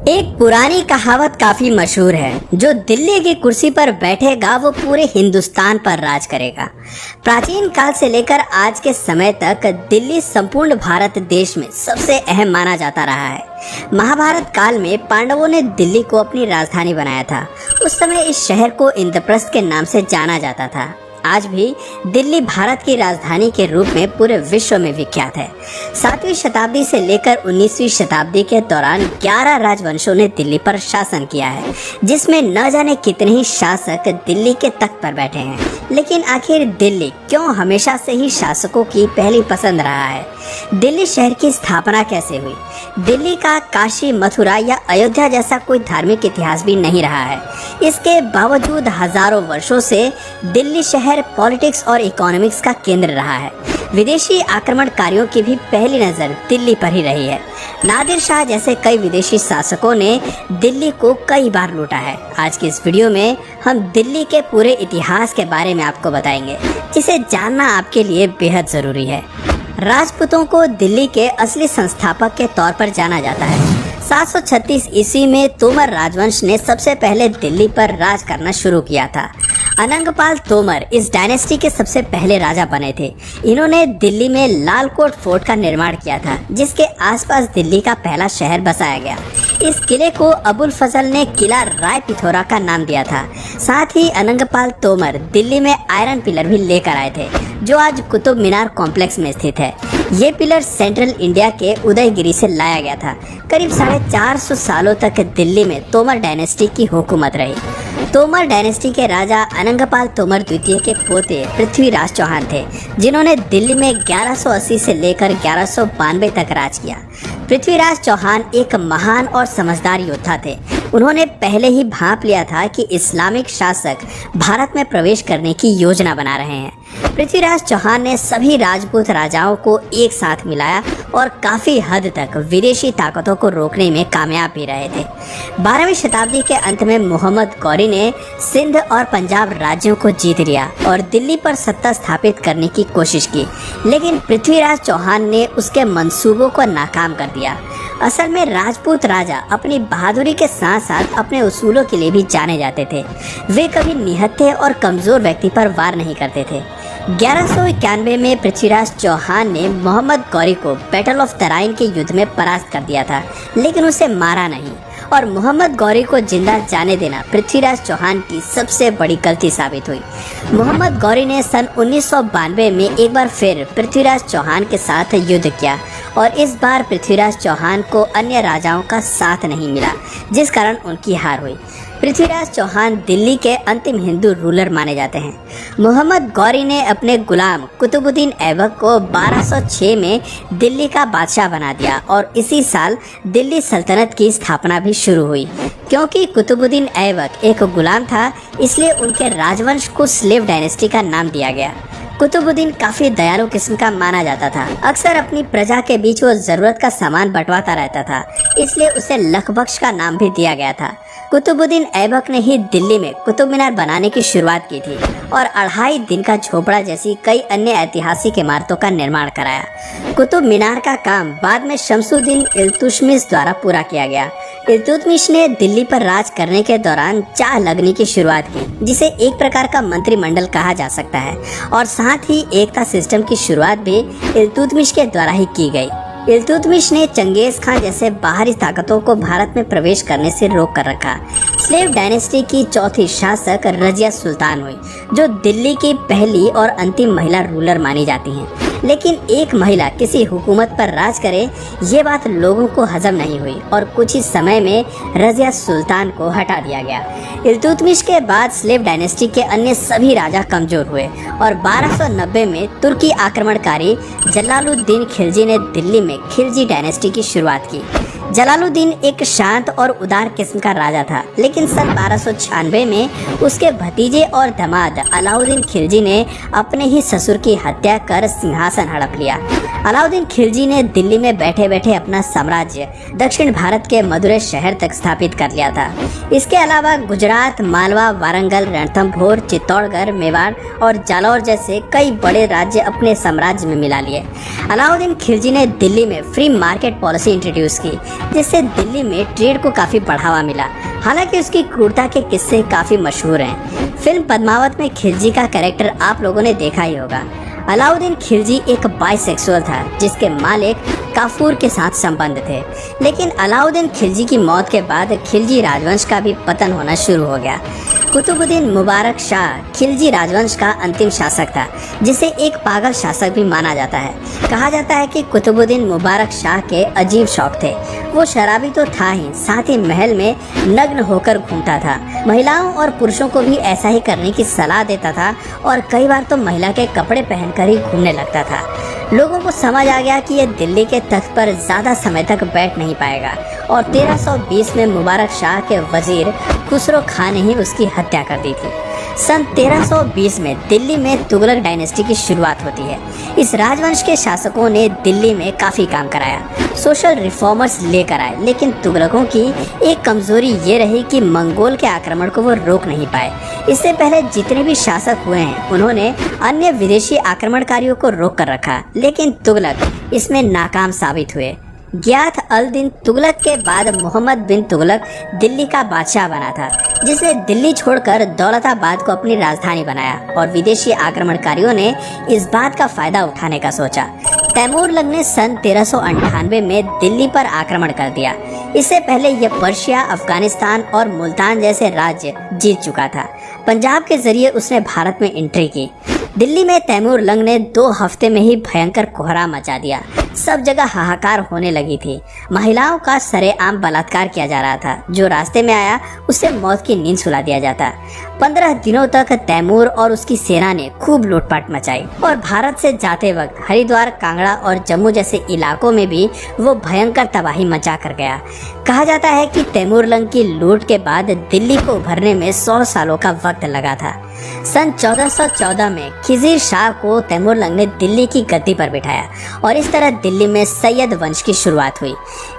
एक पुरानी कहावत काफी मशहूर है, जो दिल्ली की कुर्सी पर बैठेगा वो पूरे हिंदुस्तान पर राज करेगा। प्राचीन काल से लेकर आज के समय तक दिल्ली संपूर्ण भारत देश में सबसे अहम माना जाता रहा है। महाभारत काल में पांडवों ने दिल्ली को अपनी राजधानी बनाया था। उस समय इस शहर को इंद्रप्रस्थ के नाम से जाना जाता था। आज भी दिल्ली भारत की राजधानी के रूप में पूरे विश्व में विख्यात है। 7वीं शताब्दी से लेकर 19वीं शताब्दी के दौरान 11 राजवंशों ने दिल्ली पर शासन किया है, जिसमें न जाने कितने ही शासक दिल्ली के तख्त पर बैठे हैं। लेकिन आखिर दिल्ली क्यों हमेशा से ही शासकों की पहली पसंद रहा है? दिल्ली शहर की स्थापना कैसे हुई? दिल्ली का काशी, मथुरा या अयोध्या जैसा कोई धार्मिक इतिहास भी नहीं रहा है। इसके बावजूद हजारों वर्षों से दिल्ली शहर पॉलिटिक्स और इकोनॉमिक्स का केंद्र रहा है। विदेशी आक्रमणकारियों की भी पहली नज़र दिल्ली पर ही रही है। नादिर शाह जैसे कई विदेशी शासकों ने दिल्ली को कई बार लूटा है। आज की इस वीडियो में हम दिल्ली के पूरे इतिहास के बारे में आपको बताएंगे, जिसे जानना आपके लिए बेहद ज़रूरी है। राजपूतों को दिल्ली के असली संस्थापक के तौर पर जाना जाता है। 736 ईस्वी में तोमर राजवंश ने सबसे पहले दिल्ली पर राज करना शुरू किया था। अनंगपाल तोमर इस डायनेस्टी के सबसे पहले राजा बने थे। इन्होंने दिल्ली में लाल कोट फोर्ट का निर्माण किया था, जिसके आसपास दिल्ली का पहला शहर बसाया गया। इस किले को अबुल फजल ने किला राय पिथौरा का नाम दिया था। साथ ही अनंगपाल तोमर दिल्ली में आयरन पिलर भी लेकर आए थे, जो आज कुतुब मीनार कॉम्प्लेक्स में स्थित है। ये पिलर सेंट्रल इंडिया के उदयगिरी से लाया गया था। करीब 450 सालों तक दिल्ली में तोमर डायनेस्टी की हुकूमत रही। तोमर डायनेस्टी के राजा अनंगपाल तोमर द्वितीय के पोते पृथ्वीराज चौहान थे, जिन्होंने दिल्ली में 1180 से लेकर 1192 तक राज किया। पृथ्वीराज चौहान एक महान और समझदार योद्धा थे। उन्होंने पहले ही भांप लिया था कि इस्लामिक शासक भारत में प्रवेश करने की योजना बना रहे हैं। पृथ्वीराज चौहान ने सभी राजपूत राजाओं को एक साथ मिलाया और काफी हद तक विदेशी ताकतों को रोकने में कामयाब भी रहे थे। 12वीं शताब्दी के अंत में मोहम्मद गौरी ने सिंध और पंजाब राज्यों को जीत लिया और दिल्ली पर सत्ता स्थापित करने की कोशिश की, लेकिन पृथ्वीराज चौहान ने उसके मंसूबों को नाकाम कर दिया। असल में राजपूत राजा अपनी बहादुरी के साथ साथ अपने उसूलों के लिए भी जाने जाते थे। वे कभी निहत्थे और कमजोर व्यक्ति पर वार नहीं करते थे। 1191 में पृथ्वीराज चौहान ने मोहम्मद गौरी को बैटल ऑफ तराइन के युद्ध में परास्त कर दिया था, लेकिन उसे मारा नहीं। और मोहम्मद गौरी को जिंदा जाने देना पृथ्वीराज चौहान की सबसे बड़ी गलती साबित हुई। मोहम्मद गौरी ने सन 1992 में एक बार फिर पृथ्वीराज चौहान के साथ युद्ध किया और इस बार पृथ्वीराज चौहान को अन्य राजाओं का साथ नहीं मिला, जिस कारण उनकी हार हुई। पृथ्वीराज चौहान दिल्ली के अंतिम हिंदू रूलर माने जाते हैं। मोहम्मद गौरी ने अपने गुलाम कुतुबुद्दीन ऐबक को 1206 में दिल्ली का बादशाह बना दिया और इसी साल दिल्ली सल्तनत की स्थापना भी शुरू हुई। क्योंकि कुतुबुद्दीन ऐबक एक गुलाम था, इसलिए उनके राजवंश को स्लेव डायनेस्टी का नाम दिया गया। कुतुबुद्दीन काफी दयालु किस्म का माना जाता था। अक्सर अपनी प्रजा के बीच वो जरूरत का सामान बंटवाता रहता था, इसलिए उसे लखबख्श का नाम भी दिया गया था। कुतुबुद्दीन ऐबक ने ही दिल्ली में कुतुब मीनार बनाने की शुरुआत की थी और 2.5 दिन का झोपड़ा जैसी कई अन्य ऐतिहासिक इमारतों का निर्माण कराया। कुतुब मीनार का काम बाद में शमसुद्दीन इल्तुतमिश द्वारा पूरा किया गया। इल्तुतमिश ने दिल्ली पर राज करने के दौरान चाह लगनी की शुरुआत की, जिसे एक प्रकार का मंत्रिमंडल कहा जा सकता है, और साथ ही एकता सिस्टम की शुरुआत भी इल्तुतमिश के द्वारा ही की गई। इल्तुतमिश ने चंगेज खान जैसे बाहरी ताकतों को भारत में प्रवेश करने से रोक कर रखा। स्लेव डायनेस्टी की चौथी शासक रजिया सुल्तान हुई, जो दिल्ली की पहली और अंतिम महिला रूलर मानी जाती हैं। लेकिन एक महिला किसी हुकूमत पर राज करे, ये बात लोगों को हजम नहीं हुई और कुछ ही समय में रजिया सुल्तान को हटा दिया गया। इल्तुतमिश के बाद स्लेव डायनेस्टी के अन्य सभी राजा कमजोर हुए और 1290 में तुर्की आक्रमणकारी जलालुद्दीन खिलजी ने दिल्ली में खिलजी डायनेस्टी की शुरुआत की। जलालुद्दीन एक शांत और उदार किस्म का राजा था, लेकिन सन 1296 में उसके भतीजे और दामाद अलाउद्दीन खिलजी ने अपने ही ससुर की हत्या कर सिंहासन हड़प लिया। अलाउद्दीन खिलजी ने दिल्ली में बैठे बैठे अपना साम्राज्य दक्षिण भारत के मदुरै शहर तक स्थापित कर लिया था। इसके अलावा गुजरात, मालवा, वारंगल, रणथंभौर, चित्तौड़गढ़, मेवाड़ और जालौर जैसे कई बड़े राज्य अपने साम्राज्य में मिला लिए। अलाउद्दीन खिलजी ने दिल्ली में फ्री मार्केट पॉलिसी इंट्रोड्यूस की, जिससे दिल्ली में ट्रेड को काफी बढ़ावा मिला। हालांकि उसकी क्रूरता के किस्से काफी मशहूर हैं। फिल्म पद्मावत में खिलजी का कैरेक्टर आप लोगों ने देखा ही होगा। अलाउद्दीन खिलजी एक बाइसेक्सुअल था जिसके मालिक काफूर के साथ संबंध थे, लेकिन अलाउद्दीन खिलजी की मौत के बाद खिलजी राजवंश का भी पतन होना शुरू हो गया। कुतुबुद्दीन मुबारक शाह खिलजी राजवंश का अंतिम शासक था, जिसे एक पागल शासक भी माना जाता है। कहा जाता है कि कुतुबुद्दीन मुबारक शाह के अजीब शौक थे। वो शराबी तो था ही, साथ ही महल में नग्न होकर घूमता था। महिलाओं और पुरुषों को भी ऐसा ही करने की सलाह देता था और कई बार तो महिला के कपड़े पहनकर ही घूमने लगता था। लोगों को समझ आ गया कि ये दिल्ली के तख्त पर ज्यादा समय तक बैठ नहीं पाएगा और 1320 में मुबारक शाह के वजीर खुसरो खान ने ही उसकी हत्या कर दी थी। सन 1320 में दिल्ली में तुगलक डायनेस्टी की शुरुआत होती है। इस राजवंश के शासकों ने दिल्ली में काफी काम कराया, सोशल रिफॉर्मर्स लेकर आए, लेकिन तुगलकों की एक कमजोरी ये रही कि मंगोल के आक्रमण को वो रोक नहीं पाए। इससे पहले जितने भी शासक हुए हैं उन्होंने अन्य विदेशी आक्रमणकारियों को रोक कर रखा, लेकिन तुगलक इसमें नाकाम साबित हुए। गियाथ अल दिन तुगलक के बाद मोहम्मद बिन तुगलक दिल्ली का बादशाह बना था, जिसने दिल्ली छोड़कर दौलताबाद को अपनी राजधानी बनाया और विदेशी आक्रमणकारियों ने इस बात का फायदा उठाने का सोचा। तैमूरलंग ने सन 1398 में दिल्ली पर आक्रमण कर दिया। इससे पहले यह पर्शिया, अफगानिस्तान और मुल्तान जैसे राज्य जीत चुका था। पंजाब के जरिए उसने भारत में एंट्री की। दिल्ली में तैमूरलंग ने 2 हफ्ते में ही भयंकर कोहराम मचा दिया। सब जगह हाहाकार होने लगी थी। महिलाओं का सरेआम बलात्कार किया जा रहा था। जो रास्ते में आया उसे मौत की नींद सुला दिया जाता। 15 दिनों तक तैमूर और उसकी सेना ने खूब लूटपाट मचाई और भारत से जाते वक्त हरिद्वार, कांगड़ा और जम्मू जैसे इलाकों में भी वो भयंकर तबाही मचा कर गया। कहा जाता है कि तैमूरलंग की लूट के बाद दिल्ली को उभरने में 100 सालों का वक्त लगा था। सन 1414 में खिजीर शाह को तैमूरलंग ने दिल्ली की गद्दी पर बिठाया और इस तरह दिल्ली में सैयद वंश की शुरुआत हुई।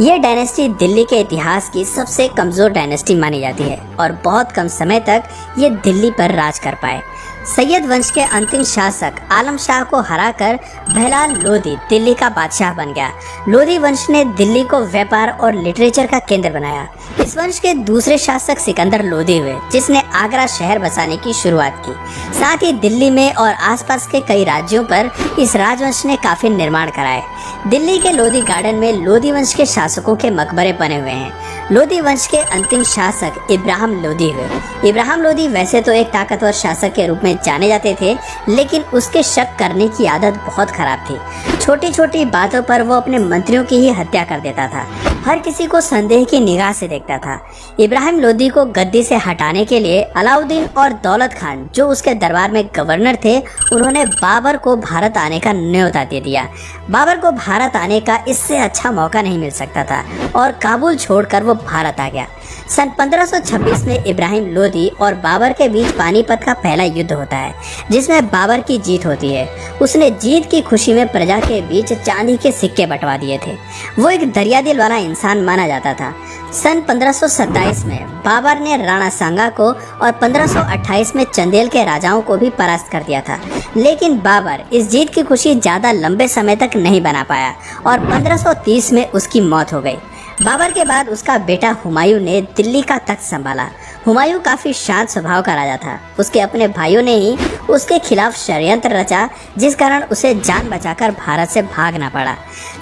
यह डायनेस्टी दिल्ली के इतिहास की सबसे कमजोर डायनेस्टी मानी जाती है और बहुत कम समय तक ये दिल्ली पर राज कर पाए। सैयद वंश के अंतिम शासक आलम शाह को हराकर बहलाल लोधी दिल्ली का बादशाह बन गया। लोधी वंश ने दिल्ली को व्यापार और लिटरेचर का केंद्र बनाया। इस वंश के दूसरे शासक सिकंदर लोधी हुए, जिसने आगरा शहर बसाने की शुरुआत की। साथ ही दिल्ली में और आसपास के कई राज्यों पर इस राजवंश ने काफी निर्माण कराए। दिल्ली के लोधी गार्डन में लोधी वंश के शासकों के मकबरे बने हुए हैं। लोधी वंश के अंतिम शासक इब्राहिम लोधी हुए। इब्राहिम लोधी वैसे तो एक ताकतवर शासक के रूप में जाने जाते थे, लेकिन उसके शक करने की आदत बहुत खराब थी। छोटी छोटी बातों पर वो अपने मंत्रियों की ही हत्या कर देता था। हर किसी को संदेह की निगाह से देखता था। इब्राहिम लोधी को गद्दी से हटाने के लिए अलाउद्दीन और दौलत खान, जो उसके दरबार में गवर्नर थे, उन्होंने बाबर को भारत आने का न्योता दे दिया। बाबर को भारत आने का इससे अच्छा मौका नहीं मिल सकता था और काबुल छोड़कर वो भारत आ गया। सन 1526 में इब्राहिम लोधी और बाबर के बीच पानीपत का पहला युद्ध होता है, जिसमें बाबर की जीत होती है। उसने जीत की खुशी में प्रजा के बीच चांदी के सिक्के बंटवा दिए थे। वो एक दरिया दिल वाला इंसान माना जाता था। सन 1527 में बाबर ने राणा सांगा को और 1528 में चंदेल के राजाओं को भी परास्त कर दिया था, लेकिन बाबर इस जीत की खुशी ज्यादा लंबे समय तक नहीं बना पाया और 1530 में उसकी मौत हो गई। बाबर के बाद उसका बेटा हुमायूं ने दिल्ली का तख्त संभाला। हुमायूं काफी शांत स्वभाव का राजा था। उसके अपने भाइयों ने ही उसके खिलाफ षड्यंत्र रचा, जिस कारण उसे जान बचाकर भारत से भागना पड़ा।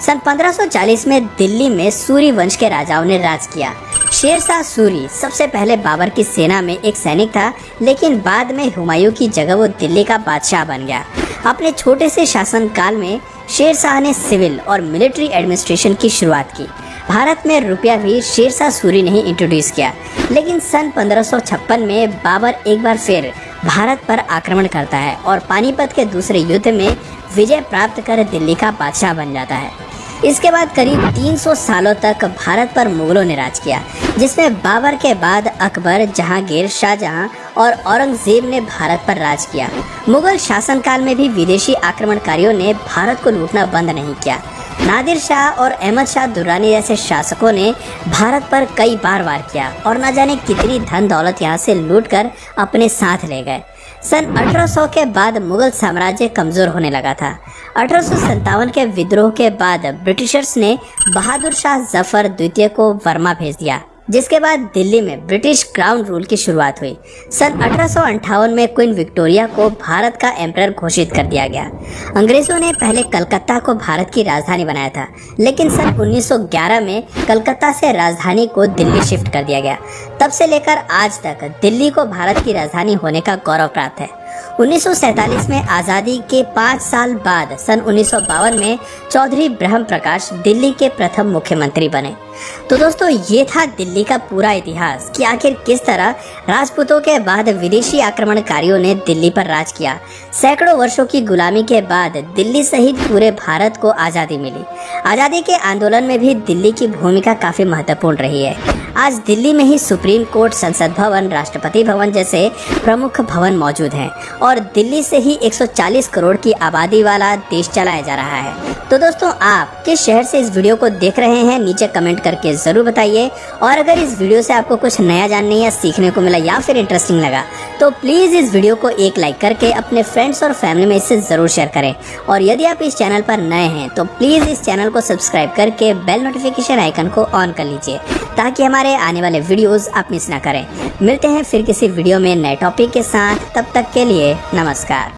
सन 1540 में दिल्ली में सूरी वंश के राजाओं ने राज किया। शेरशाह सूरी सबसे पहले बाबर की सेना में एक सैनिक था, लेकिन बाद में हुमायूं की जगह वो दिल्ली का बादशाह बन गया। अपने छोटे से शासनकाल में शेरशाह ने सिविल और मिलिट्री एडमिनिस्ट्रेशन की शुरुआत की। भारत में रुपया भी शेरशाह सूरी ने ही इंट्रोड्यूस किया, लेकिन सन 1556 में बाबर एक बार फिर भारत पर आक्रमण करता है और पानीपत के दूसरे युद्ध में विजय प्राप्त कर दिल्ली का बादशाह बन जाता है। इसके बाद करीब 300 सालों तक भारत पर मुगलों ने राज किया, जिसमें बाबर के बाद अकबर, जहांगीर, शाहजहां और औरंगजेब ने भारत पर राज किया। मुगल शासनकाल में भी विदेशी आक्रमणकारियों ने भारत को लूटना बंद नहीं किया। नादिर शाह और अहमद शाह दुर्रानी जैसे शासकों ने भारत पर कई बार वार किया और न जाने कितनी धन दौलत यहाँ से लूटकर अपने साथ ले गए। सन 1800 के बाद मुगल साम्राज्य कमजोर होने लगा था। 1857 के विद्रोह के बाद ब्रिटिशर्स ने बहादुर शाह जफर द्वितीय को वर्मा भेज दिया, जिसके बाद दिल्ली में ब्रिटिश क्राउन रूल की शुरुआत हुई। सन 1858 में क्वीन विक्टोरिया को भारत का एम्परर घोषित कर दिया गया। अंग्रेजों ने पहले कलकत्ता को भारत की राजधानी बनाया था, लेकिन सन 1911 में कलकत्ता से राजधानी को दिल्ली शिफ्ट कर दिया गया। तब से लेकर आज तक दिल्ली को भारत की राजधानी होने का गौरव प्राप्त है। 1947 में आज़ादी के 5 साल बाद सन 1952 में चौधरी ब्रह्म प्रकाश दिल्ली के प्रथम मुख्यमंत्री बने। तो दोस्तों, ये था दिल्ली का पूरा इतिहास कि आखिर किस तरह राजपूतों के बाद विदेशी आक्रमणकारियों ने दिल्ली पर राज किया। सैकड़ों वर्षों की गुलामी के बाद दिल्ली सहित पूरे भारत को आज़ादी मिली। आज़ादी के आंदोलन में भी दिल्ली की भूमिका काफ़ी महत्वपूर्ण रही है। आज दिल्ली में ही सुप्रीम कोर्ट, संसद भवन, राष्ट्रपति भवन जैसे प्रमुख भवन मौजूद हैं और दिल्ली से ही 140 करोड़ की आबादी वाला देश चलाया जा रहा है। तो दोस्तों, आप किस शहर से इस वीडियो को देख रहे हैं, नीचे कमेंट करके ज़रूर बताइए। और अगर इस वीडियो से आपको कुछ नया जानने या सीखने को मिला या फिर इंटरेस्टिंग लगा, तो प्लीज़ इस वीडियो को एक लाइक करके अपने फ्रेंड्स और फैमिली में इसे ज़रूर शेयर करें। और यदि आप इस चैनल पर नए हैं तो प्लीज़ इस चैनल को सब्सक्राइब करके बेल नोटिफिकेशन आइकन को ऑन कर लीजिए, ताकि हमारे आने वाले वीडियोस आप मिस ना करें। मिलते हैं फिर किसी वीडियो में नए टॉपिक के साथ। तब तक के लिए नमस्कार।